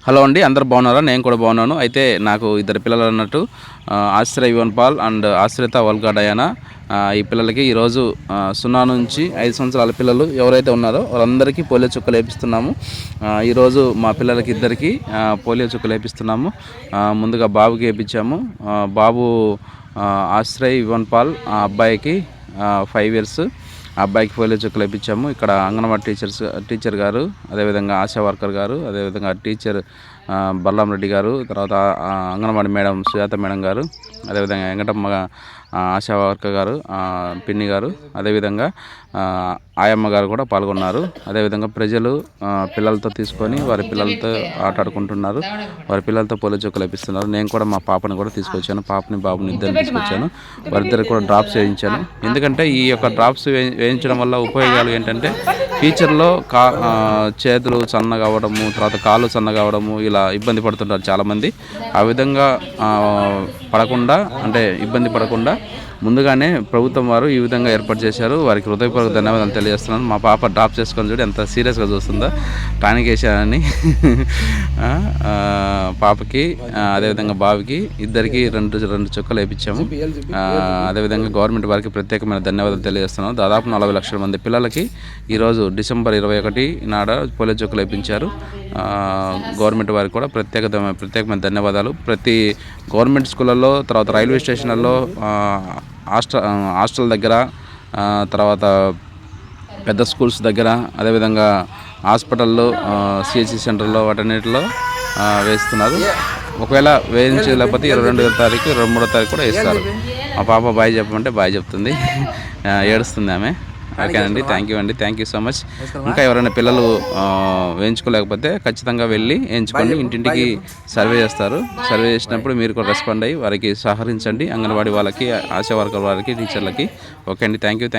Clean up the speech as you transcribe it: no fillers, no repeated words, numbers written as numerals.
Hello అండి, అందరు బాగున్నారా? నేను కూడా బాగున్నాను. అయితే నాకు ఇద్దరు పిల్లలు అన్నట్టు ఆశ్రయ్ యువన్ పాల్ అండ్ ఆశ్రిత వల్గా డయానా. ఈ పిల్లలకి ఈరోజు 0 నుంచి 5 సంవత్సరాల పిల్లలు ఎవరైతే ఉన్నారో వాళ్ళందరికీ పోలియో చుక్కలు వేపిస్తున్నాము. ఈరోజు మా పిల్లలకి ఇద్దరికి పోలియో చుక్కలు వేపిస్తున్నాము. ముందుగా బాబుకి వేయించాము. బాబు ఆశ్రయ్ యువన్ పాల్, ఆ అబ్బాయికి 5 years. ఆ అబ్బాయికి పోలియో చుక్కలు వేయించాము. ఇక్కడ అంగన్వాడీ టీచర్ గారు, అదేవిధంగా ఆశా వర్కర్ గారు, అదేవిధంగా టీచర్ బల్లాం రెడ్డి గారు, తర్వాత అంగన్వాడీ మేడం సుజాత మేడం గారు, అదేవిధంగా వెంకటమ్మ ఆశా వర్కర్ గారు, పిన్ని గారు, అదేవిధంగా ఆయమ్మ గారు కూడా పాల్గొన్నారు. అదేవిధంగా ప్రజలు పిల్లలతో తీసుకొని వారి పిల్లలతో ఆటాడుకుంటున్నారు. వారి పిల్లలతో పోలియో చుక్కలు వేపిస్తున్నారు. నేను కూడా మా పాపని కూడా తీసుకొచ్చాను. పాపని బాబుని ఇద్దరు తీసుకొచ్చాను. వారిద్దరు కూడా డ్రాప్స్ వేయించాను. ఎందుకంటే ఈ యొక్క డ్రాప్స్ వేయించడం వల్ల ఉపయోగాలు ఏంటంటే ఫ్యూచర్లో చేతులు సన్నగా అవ్వడము, తర్వాత కాళ్ళు సన్నగా అవ్వడము, ఇలా ఇబ్బంది పడుతుంటారు చాలామంది. ఆ విధంగా పడకుండా, అంటే ఇబ్బంది పడకుండా ముందుగానే ప్రభుత్వం వారు ఈ విధంగా ఏర్పాటు చేశారు. వారికి హృదయపూర్వక ధన్యవాదాలు తెలియజేస్తున్నాను. మా పాప డ్రాప్ చేసుకొని చూడు ఎంత సీరియస్గా చూస్తుందో. టానిక్ వేసానని పాపకి, అదేవిధంగా బాబుకి ఇద్దరికి రెండు చుక్కలు వేయించాము. అదేవిధంగా గవర్నమెంట్ వారికి ప్రత్యేకమైన ధన్యవాదాలు తెలియజేస్తున్నాను. దాదాపు 40 లక్షల మంది పిల్లలకి ఈరోజు December 21 నాడ పోలియో చుక్కలు వేయించారు. గవర్నమెంట్ వారికి కూడా ప్రత్యేకమైన ధన్యవాదాలు. ప్రతి గవర్నమెంట్ స్కూళ్ళల్లో, తర్వాత రైల్వే స్టేషన్లలో, హాస్టల్ దగ్గర, తర్వాత పెద్ద స్కూల్స్ దగ్గర, అదేవిధంగా హాస్పిటల్లో, సిహెచ్సి సెంటర్లో, వాటన్నిటిలో వేస్తున్నారు. ఒకవేళ వేయించలేకపోతే 22వ తారీఖు, 23వ తారీఖు కూడా వేస్తారు. మా పాప బాయ్ చెప్పమంటే బాయ్ చెప్తుంది. ఏడుస్తుంది ఆమె. ఓకేనండి, థ్యాంక్ యూ సో మచ్. ఇంకా ఎవరైనా పిల్లలు వేయించుకోలేకపోతే ఖచ్చితంగా వెళ్ళి వేయించుకోండి. ఇంటింటికి సర్వే చేస్తారు. సర్వే చేసినప్పుడు మీరు కూడా రెస్పాండ్ అయ్యి వారికి సహకరించండి. అంగన్వాడీ వాళ్ళకి, ఆశా వర్కర్ వారికి, టీచర్లకి. ఓకే అండి, థ్యాంక్ యూ.